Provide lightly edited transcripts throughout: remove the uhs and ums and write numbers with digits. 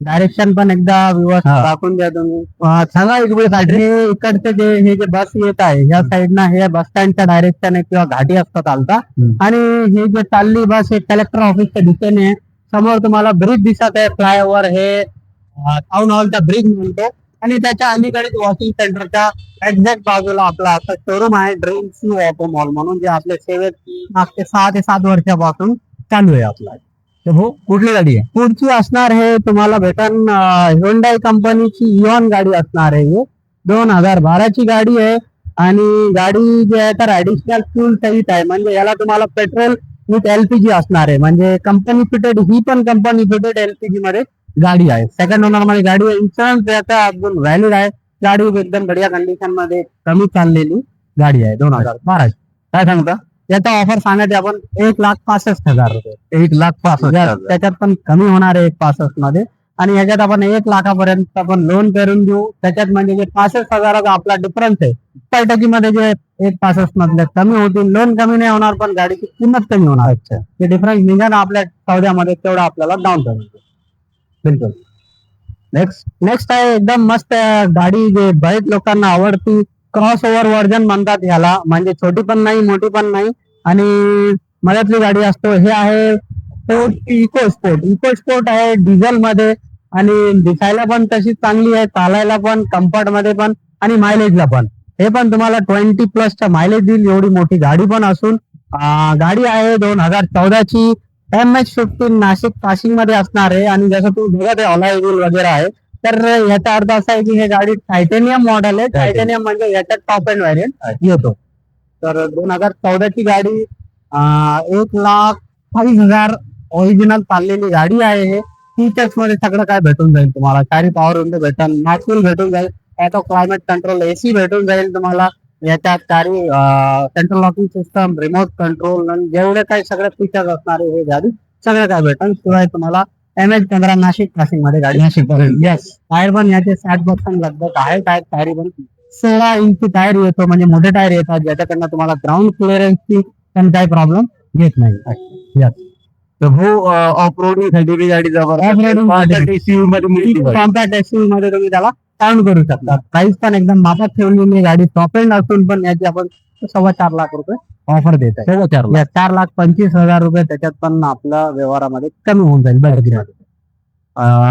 Direction पण एकदा व्यवस्थित हा. दाखवून द्या तुम्ही. सांगा इकडे हे इकडचे हे जे बस येत आहे ह्या साईडनं हे बस स्टँडच्या डायरेक्शन आहे किंवा घाटी असतात चालता. आणि हे जे चालली बस हे कलेक्टर ऑफिसच्या दिशेने आहे. समोर तुम्हाला ब्रिज दिसत आहे फ्लायओव्हर हे टाउन हॉलचा ब्रिज म्हणतो. आणि त्याच्या अलीकडे वॉशिंग सेंटरच्या एक्झॅक्ट बाजूला आपला असं शोरूम आहे ड्रीम्स ऑटो मॉल म्हणून, जे आपल्या सेवेत मागचे 6 ते 7 वर्षापासून चालू आहे आपला. हो, कुठली गाडी आहे? पुढची असणार हे तुम्हाला भेटन ह्युंडाई कंपनीची इऑन गाडी असणार आहे. हे 2012ची गाडी आहे. आणि गाडी जी आहे तर ऍडिशनल फ्यूल सहित आहे, म्हणजे याला तुम्हाला पेट्रोल विथ एलपीजी असणार आहे. म्हणजे कंपनी फिटेड, ही पण कंपनी फिटेड एलपीजी मध्ये गाडी आहे. सेकंड ओनर मध्ये गाडी आहे. इन्शुरन्स याचा अजून व्हॅलिड आहे. गाडी एकदम बढिया कंडिशन मध्ये कमी चाललेली गाडी आहे 2012. काय सांगता? याचा ऑफर सांगायचे आपण 1,65,000 रुपये. 1,65,000. त्याच्यात पण कमी होणार आहे 1,65,000 मध्ये. आणि याच्यात आपण 1 लाखापर्यंत आपण लोन करून देऊ. त्याच्यात म्हणजे जे 65,000चा आपला डिफरन्स आहे 70% जे 1,65,000 मधले कमी होतील. लोन कमी नाही होणार पण गाडीची किंमत कमी होणार. अच्छा, ते डिफरन्स निघाला आपल्या सौद्यामध्ये तेवढा आपल्याला डाऊन पेमेंट. बिलकुल. नेक्स्ट आहे एकदम मस्त गाडी, जे बरेच लोकांना आवडती. क्रॉस ओव्हर व्हर्जन म्हणतात ह्याला, म्हणजे छोटी पण नाही मोठी पण नाही आणि मधातली गाडी असतो. हे आहे इको स्पोर्ट आहे डिझेल मध्ये. आणि दिसायला पण तशी चांगली आहे, चालायला पण, कम्फर्ट मध्ये पण आणि मायलेजला पण. हे पण तुम्हाला 20+ मायलेज देईल एवढी मोठी गाडी पण असून. गाडी आहे 2014ची MH15 नाशिक पासिंग मध्ये असणार आहे. आणि जसं तुम्ही बघत आहे अलॉय व्हील वगैरे आहे, तर याचा अर्थ असा आहे की हे गाडी टायटेनियम मॉडेल आहे. टायटेनियम म्हणजे याच्यात टॉप एंड व्हॅरियंट येतो. तर 2014ची गाडी 1,22,000 ओरिजिनल चाललेली गाडी आहे. हे फीचर्स मध्ये सगळं काय भेटून जाईल तुम्हाला. चारी पॉवर विंडो भेटेल, मॅक्सवेल भेटून जाईल, याचा क्लायमेट कंट्रोल एसी भेटून जाईल तुम्हाला. याच्यात चारी central locking system, remote control आणि जेवढे काही सगळे फीचर्स असणार आहे हे गाडी सगळं काय भेटेल. शिवाय तुम्हाला MH15 नाशिक पासिंग मध्ये गाडी. येस, टायर पण याचे 60% लगभग आहे. टायर पण 16 इंची टायर येतो, म्हणजे मोठे टायर येतात ज्याच्याकडनं तुम्हाला ग्राउंड क्लिअरन्सची पण काही प्रॉब्लेम येत नाही. येस, तर हो, ऑफ रोडिंग साठी गाडी Off-roading एसयूव्ही मध्ये मिळते बघा. कॉम्पॅक्ट एसयूव्ही मध्ये तुम्ही त्याला काउंट करू शकता. प्राइस पण एकदम मापात ठेवलेली गाडी, टॉप एंड असून पण याची आपण 4.25 लाख रुपये ऑफर देत आहे. 4.25 लाख. 4,25,000 रुपये त्याच्यात पण आपल्या व्यवहारामध्ये कमी होऊन जाईल.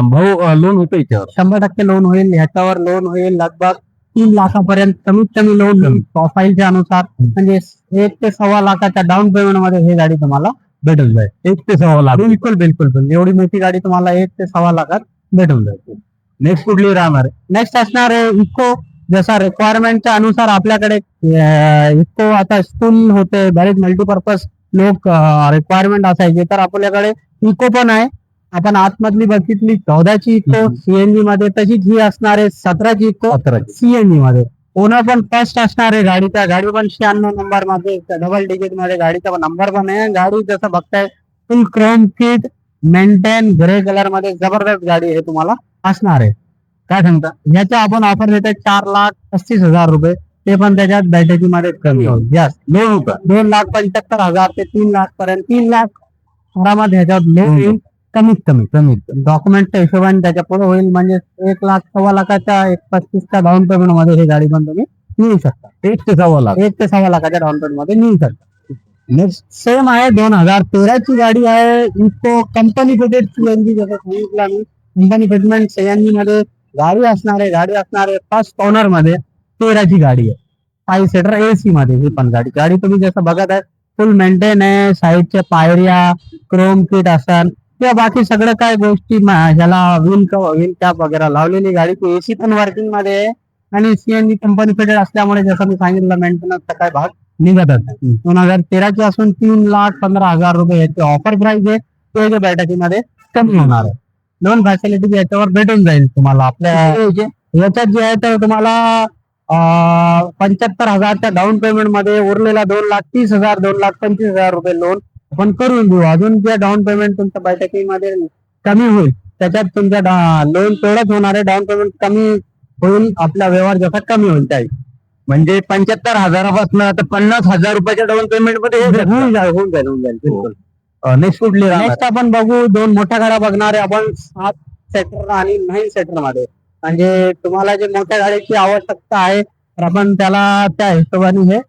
भाऊ, लोन होतं याच्यावर? 100% लोन होईल. ह्याच्यावर लोन होईल लगभग 3 लाखापर्यंत कमीत कमी लोन होईल प्रोफाईलच्या अनुसार. म्हणजे 1 ते 1.25 लाखाच्या डाऊन पेमेंट मध्ये ही गाडी तुम्हाला भेटून जाईल. 1 ते 1.25 लाख. बिलकुल एवढी मोठी गाडी तुम्हाला 1 ते 1.25 लाखात भेटून जाईल. नेक्स्ट कुठली राहणार? नेक्स्ट असणार आहे इको. जसा रिक्वायरमेंटच्या अनुसार आपल्याकडे इको आता स्कूल होते, बरेच मल्टीपर्पज लोक रिक्वायरमेंट असायचे, तर आपल्याकडे इको पण आहे. आपण आतमधली बघितली 14ची इको सीएनजी मध्ये, तशीच ही असणार आहे 17ची इको सीएनजी मध्ये. ओनर पण फर्स्ट असणार आहे गाडीचा. गाडी पण 96 नंबर मध्ये, डबल डिजिट मध्ये गाडीचा नंबर पण आहे. गाडी जसं बघताय फुल Chrome kit, maintain grey colour मध्ये जबरदस्त गाडी हे तुम्हाला असणार आहे. काय सांगता? याचा आपण ऑफर देतोय 4,35,000 रुपये. ते पण त्याच्यात बॅटरी मध्ये कमी होईल. यस, लोन होतं 2,75,000 ते 3 लाख पर्यंत. 3 लाख आरामात ह्याच्यात लोन येईल कमीत कमी. डॉक्युमेंटच्या हिशोबाने त्याच्या पुढे होईल, म्हणजे 1 लाख 1.25 लाखाच्या 1,25,000 डाऊन पेमेंट मध्ये ही गाडी पण तुम्ही मिळू शकता. 1 ते 1.25 लाख. 1 ते 1.25 लाखाच्या डाऊन पेमेंट मध्ये मिळू शकता. नेक्स्ट सेम आहे 2013ची गाडी आहे इको कंपनी फिटेड सीएनजी. जसं सांगितलं मी, कंपनी फिटमेंट सीएनजी मध्ये गाडी असणार आहे. फर्स्ट ओनर मध्ये 13ची गाडी आहे. 5 सीटर AC मध्ये ही पण गाडी तुम्ही जसं बघत आहे फुल मेंटेन आहे. साईडच्या पायऱ्या, क्रोम किट असाल किंवा बाकी सगळं काय गोष्टी ज्याला व्हील कॅप वगैरे लावलेली गाडी. AC पण वर्किंग मध्ये आहे आणि सीएनजी कंपनी फिटेड असल्यामुळे जसं मी सांगितलं मेंटेनन्सचा काय भाग निघतच नाही. 2013ची असून 3,15,000 रुपये याची ऑफर प्राइस आहे. ते बॅटरी मध्ये कमी होणार आहे. लोन फॅसिलिटी याच्यावर भेटून जाईल तुम्हाला. आपल्या याच्यात जे आहे तर तुम्हाला 75,000च्या डाऊन पेमेंट मध्ये उरलेला 2,30,000 2,25,000 रुपये लोन आपण करून देऊ. अजून जे डाऊन पेमेंट तुमच्या बैठकीमध्ये कमी होईल त्याच्यात तुमचा लोन तेवढंच होणार आहे. डाऊन पेमेंट कमी होईल, आपला व्यवहार जसा कमी होईल त्याही. म्हणजे 75,000पासून आता 50,000 रुपयाच्या डाऊन पेमेंट मध्ये होऊन जाईल. बिलकुल. नेक्स्ट कुठली राहणार? नेक्स्ट आपण बघू 2 मोठ्या गाड्या बघणार आहे आपण. सेटर आणि 9 सीटर मध्ये, म्हणजे तुम्हाला जे मोठ्या गाडीची आवश्यकता आहे तर आपण त्याला त्या हिशोबाने हे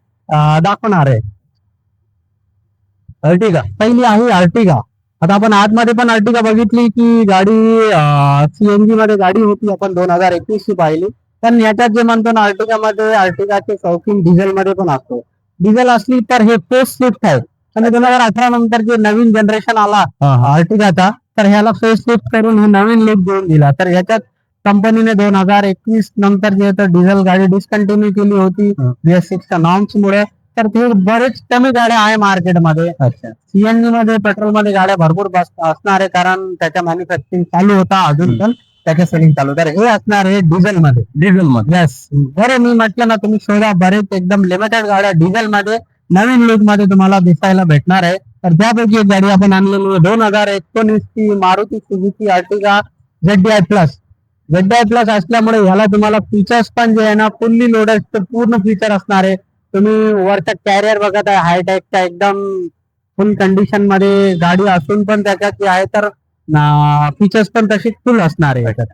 दाखवणार आहे. अर्टिगा पहिली आहे अर्टिगा. आता आपण आतमध्ये पण अर्टिगा बघितली की गाडी सीएनजी मध्ये गाडी होती, आपण 2021 ची पाहिली. पण याच्यात जे म्हणतो ना अर्टिगामध्ये, अर्टिगाचे शौकीन डिझेल मध्ये पण असतो. डिझेल असली तर हे फेस लिफ्ट आहे, आणि 2018 नंतर जे नवीन जनरेशन आला अर्टिगाचा, तर ह्याला फेस लिफ्ट करून हे नवीन लुक देऊन दिला. तर ह्याच्यात कंपनीने 2021 नंतर जे तर डिझेल गाडी डिस्कंटिन्यू केली होती BS6 च्या नॉर्म्स मुळे. तर ते बरेच कमी गाड्या आहे मार्केटमध्ये. अच्छा. सीएनजी मध्ये, पेट्रोल मध्ये गाड्या भरपूर असणार आहे, कारण त्याच्या मॅन्युफॅक्चरिंग चालू होता, अजून पण त्याच्या सेलिंग चालू. तर हे असणार आहे डिझेल मध्ये. येस, बरं मी म्हटलं ना, तुम्ही शोधा, बरेच एकदम लिमिटेड गाड्या डिझेल मध्ये नवीन लुक मध्ये तुम्हाला दिसायला भेटणार आहे. तर त्यापैकी एक गाडी आपण आणलेली आहे 2019 ची Maruti Suzuki Ertiga ZDI plus. ZDI plus असल्यामुळे ह्याला तुम्हाला फीचर्स पण जे आहे ना फुल्ली लोडेड पूर्ण फीचर असणार आहे. तुम्ही वरचा कॅरियर बघत आहे हायटेकचा, एकदम फुल कंडिशन मध्ये गाडी असून पण त्याच्यात जे आहे तर फीचर्स पण तशी फुल असणार आहे. याच्यात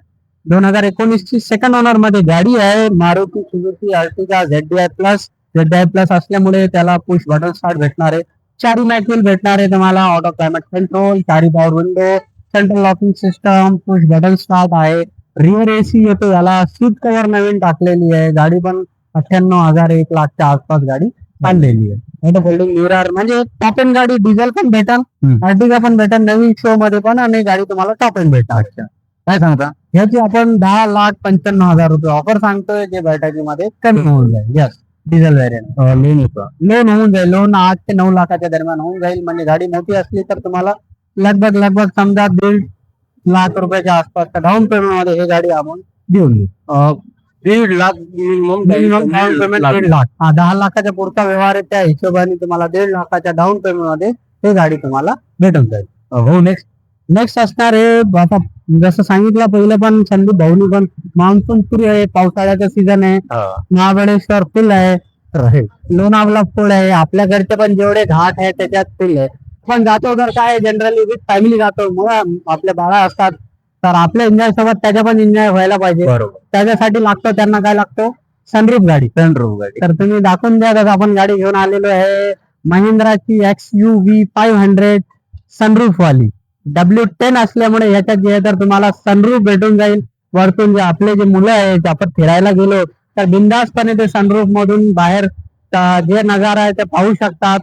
2019 ची सेकंड ओनर मध्ये गाडी आहे Maruti Suzuki Ertiga ZDI plus. ZDI plus असल्यामुळे त्याला पुश बटन स्टार्ट भेटणार आहे, 4 मॅन्युअल भेटणार आहे तुम्हाला, auto climate control, 4 power window, central locking system, push button start आहे, रिअर एसी येतो याला, सीट कव्हर नवीन टाकलेली आहे. गाडी पण 98,000 1 लाखच्या आसपास गाडी आणलेली आहे. ऑटो फोल्डिंग मिरर, म्हणजे टॉप एंड गाडी, डिझेल पण भेटल, अर्टिगा पण भेटल नवीन शो मध्ये पण, आणि गाडी तुम्हाला टॉप एंड भेटणार. अच्छा, काय सांगता? ह्याची आपण 10,95,000 रुपये ऑफर सांगतोय, जे बैठकी मध्ये कमी होऊन जाईल. Yes, diesel variant. लोन होऊन जाईल, लोन 8 ते 9 लाखाच्या दरम्यान होऊन जाईल. म्हणजे गाडी मोठी असली तर तुम्हाला लगभग समजा 1.5 लाख रुपयाच्या आसपासच्या डाऊन पेमेंट मध्ये ही गाडी आपण देऊन देऊ. 1.5 lakh minimum down payment 1.5 lakh. 10 लाखाच्या पुढचा व्यवहार आहे, त्या हिशोबाने तुम्हाला 1.5 लाखाच्या डाऊन पेमेंट मध्ये ही गाडी तुम्हाला भेटून जाईल. हो, नेक्स्ट असणार आहे, आता जसं सांगितलं पहिलं पण संदीप भाऊनी पण, मान्सून सुरू आहे, पावसाळ्याचा सीझन आहे, महाबळेश्वर फुल आहे, लोणावळा फुल आहे, आपल्याकडचे पण जेवढे घाट आहे त्याच्यात फुल आहे. पण जातो तर काय जनरली विथ फॅमिली जातो, मग आपल्या बाळा असतात, तर आपल्या एन्जॉय सोबत त्याच्या पण एन्जॉय व्हायला पाहिजे. बरोबर. त्याच्यासाठी लागतो, त्यांना काय लागतो, सनरूफ गाडी. तर तुम्ही दाखवून द्या. तर आपण गाडी घेऊन आलेलो आहे महिंद्राची XUV 500 सनरूफ वाली, W10 असल्यामुळे ह्याच्यात जे आहे तर तुम्हाला सनरूफ भेटून जाईल. वरतून जे आपले जे मुलं आहेत, आपण फिरायला गेलो तर बिंदासपणे ते सनरूफ मधून बाहेर जे नजारा आहे ते पाहू शकतात.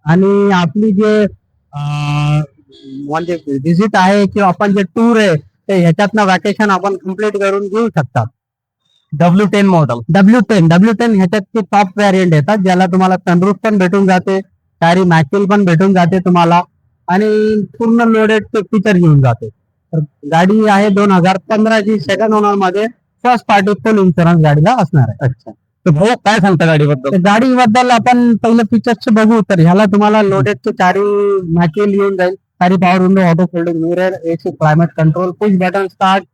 आणि आपली जे म्हणजे व्हिजिट आहे किंवा आपण जे टूर आहे ते ह्याच्यातनं वॅकेशन आपण कम्प्लीट करून घेऊ शकतात. W10 model. W10 ह्याच्यात टॉप व्हेरियंट येतात, ज्याला तुम्हाला सनरूफ पण भेटून जाते, सारी मॅच्युअल पण भेटून जाते तुम्हाला, आणि पूर्ण लोडेड फीचर घेऊन जाते. तर गाडी आहे 2015 ची, सेकंड ओनर मध्ये, फर्स्ट पार्टी फुल इन्शुरन्स गाडीला असणार आहे. अच्छा, तर भाऊ काय सांगता गाडीबद्दल? गाडीबद्दल आपण पहिलं फीचर्स बघू. तर ह्याला तुम्हाला लोडेडचे 4 मॅच्युअल येऊन जाईल, 4 power window, auto folding mirror, AC climate control, push button start,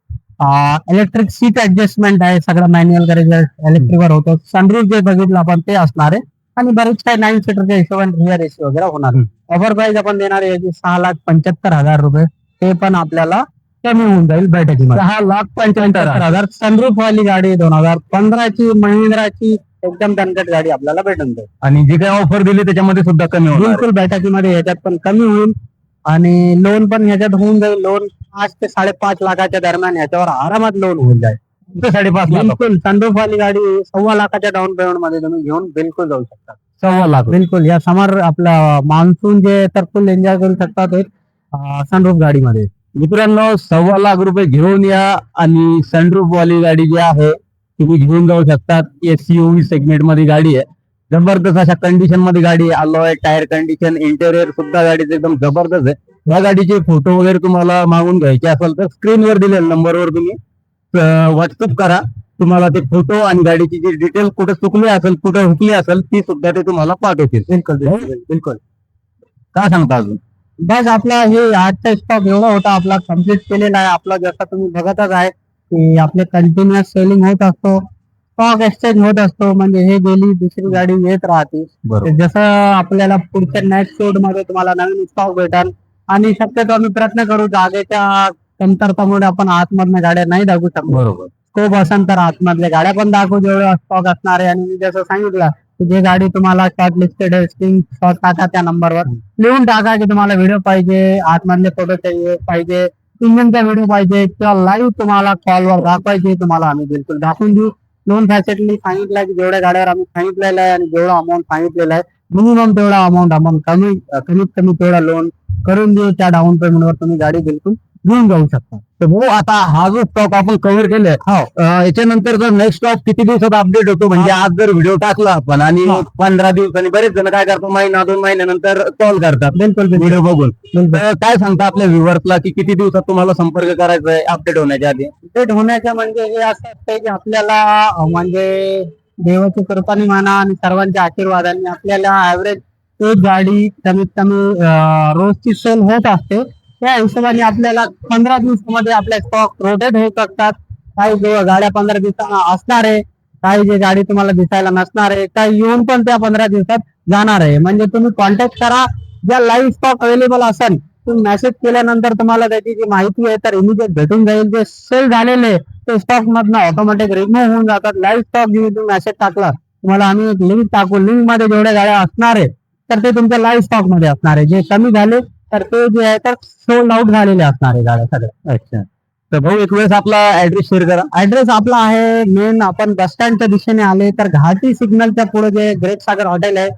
electric seat adjustment आहे, सगळं मॅन्युअल करायचं इलेक्ट्रिक वर होतं. सनरूफ जे बघितलं आपण ते असणार आहे, आणि बरेच काही 9 सीटरच्या हिशोबाने रिअर एसी वगैरे होणार. ऑफर प्राइस आपण देणार आहे 6,75,000 रुपये, ते पण आपल्याला कमी होऊन जाईल बैठकीमध्ये. 6,75,000. सनरूफ वाली गाडी 2015 ची महिंद्राची एकदम दणकट गाडी आपल्याला भेटून जाईल. आणि जे काही ऑफर दिली त्याच्यामध्ये सुद्धा कमी होईल. बिलकुल बैठकीमध्ये ह्याच्यात पण कमी होईल, आणि लोन पण ह्याच्यात होऊन जाईल. लोन 5 ते 5.5 लाखाच्या दरम्यान ह्याच्यावर आरामात लोन होऊन जाईल. 5.5 लाख. बिलकुल सनरूफ वाली गाडी 1.25 लाखाच्या डाऊन पेमेंट मध्ये तुम्ही घेऊन बिलकुल जाऊ शकता. 1.25 लाख. बिलकुल या समर आपला मान्सून जे तर फुल एन्जॉय करू शकतात सनरूफ गाडीमध्ये. मित्रांनो, 1.25 लाख रुपये घेऊन या, आणि सनरूफ वाली गाडी जी आहे तुम्ही घेऊन जाऊ शकतात. SUV सेगमेंट मध्ये गाडी आहे, जबरदस्त अशा कंडिशन मध्ये गाडी आहे. अलॉय टायर कंडिशन, इंटेरियर सुद्धा गाडीचं एकदम जबरदस्त आहे. या गाडीचे फोटो वगैरे तुम्हाला मागून घ्यायचे असेल तर स्क्रीनवर दिलेल्या नंबरवर तुम्ही व्हॉट्सअप करा. तुम्हाला ते फोटो आणि गाडीची जी डिटेल कुठे चुकली असेल, कुठे हुकली असेल, ती सुद्धा ते तुम्हाला पाठवतील. बिलकुल. काय सांगता अजून? बस आपला हे आजचा स्टॉक एवढा होता, आपला कम्प्लीट केलेला आहे. आपला जसं तुम्ही बघतच आहे की आपले कंटिन्युअस सेलिंग होत असतो, स्टॉक एक्सचेंज होत असतो, म्हणजे हे गेली दुसरी गाडी येत राहते. जसं आपल्याला पुढच्या नेक्स्ट शोड मध्ये तुम्हाला नवीन स्टॉक भेटाल, आणि शक्यतो आम्ही प्रयत्न करू जागेच्या कमतरतामुळे आपण आतमधनं गाड्या नाही दाखवू शकतो. बरोबर. स्कोप असेल तर आतमधल्या गाड्या पण दाखवू जेवढे स्टॉक असणार आहे. आणि मी जसं सांगितलं की जे गाडी तुम्हाला शॉर्ट लिस्टेड आहे स्क्रीन शॉट टाका त्या नंबरवर लिहून टाका की तुम्हाला व्हिडिओ पाहिजे, आतमधले फोटो पाहिजे, इंजिनचा व्हिडिओ पाहिजे किंवा लाईव्ह तुम्हाला कॉलवर दाखवायचे, तुम्हाला आम्ही बिलकुल दाखवून देऊ. लोन फॅसिलिटी सांगितलं की जेवढ्या गाड्यावर आम्ही सांगितलेलं आहे आणि जेवढा अमाऊंट सांगितलेला आहे मिनिमम तेवढा अमाऊंट आपण कमीत कमी तेवढा लोन करून देऊ. त्या डाऊन पेमेंटवर तुम्ही गाडी बिलकुल घेऊन जाऊ शकता. तर भाऊ आता हा जो स्टॉक आपण कव्हर केलाय याच्यानंतर जर नेक्स्ट स्टॉक किती दिवसात अपडेट होतो? म्हणजे आज जर व्हिडिओ टाकला आपण आणि 15 दिवसांनी बरेच जण काय करतात महिना 2 महिन्यानंतर कॉल करतात बिलकुल व्हिडिओ बघून. बिलकुल तर काय सांगता आपल्या व्ह्युअर्सला की किती दिवसात तुम्हाला संपर्क करायचा आहे अपडेट होण्याच्या आधी? अपडेट होण्याच्या म्हणजे हे असं असतंय की आपल्याला म्हणजे देवाची कृपाने म्हणा आणि सर्वांच्या आशीर्वादाने आपल्याला ऍव्हरेज एक गाडी कमीत कमी रोजची सेल होत असते. त्या हिशोबाने आपल्याला 15 दिवसामध्ये आपले स्टॉक रोटेट होऊ शकतात. काही गाड्या 15 दिवसांना असणार आहे, काही जे गाडी तुम्हाला दिसायला नसणार आहे, काही येऊन पण त्या 15 दिवसात जाणार आहे. म्हणजे तुम्ही कॉन्टॅक्ट करा, ज्या लाईव्ह स्टॉक अवेलेबल असेल तुम्ही मेसेज केल्यानंतर तुम्हाला त्याची जी माहिती आहे तर इमिजिएट भेटून जाईल. जे सेल झालेले ते स्टॉक मधनं ऑटोमॅटिक रिमूव्ह होऊन जातात. लाईव्ह स्टॉक जेव्हा तुम्ही मेसेज टाकला तुम्हाला आम्ही एक लिंक टाकू, लिंक मध्ये जेवढ्या गाड्या असणार आहे तर ते तुमच्या लाईव्ह स्टॉक मध्ये असणार आहे. जे कमी झाले तर ते जे आहे तर सोल्ड आउट झालेले असणार आहे गाड्या सगळ्या. अच्छा. तर भाऊ एक वेळेस आपला ऍड्रेस शेअर करा. ऍड्रेस आपला आहे मेन आपण बस स्टँडच्या दिशेने आले तर घाटी सिग्नलच्या पुढे जे ग्रेट सागर हॉटेल आहे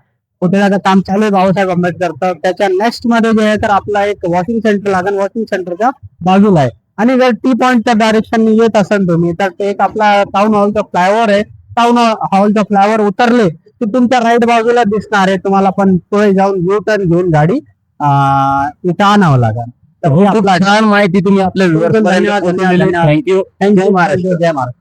पुतळ्याचं काम चालू आहे बाबासाहेब आंबेडकर. तर त्याच्या नेक्स्ट मध्ये जे आहे तर आपला एक वॉशिंग सेंटर लागेल, वॉशिंग सेंटरच्या बाजूला आहे. आणि जर टी पॉइंटच्या डायरेक्शन येत असेल तुम्ही तर ते एक आपला टाउन हॉलचा फ्लायओव्हर आहे. टाउन हॉलचा फ्लायओव्हर उतरले की तुमच्या राईट बाजूला दिसणार आहे. तुम्हाला पण पुढे जाऊन यू टर्न घेऊन गाडी इथं आणावं लागेल. तर हे खूप आपला छान माहिती तुम्ही आपल्या व्ह्युअर्स धन्यवाद. थँक्यू. थँक्यू महाराज. जय महाराज.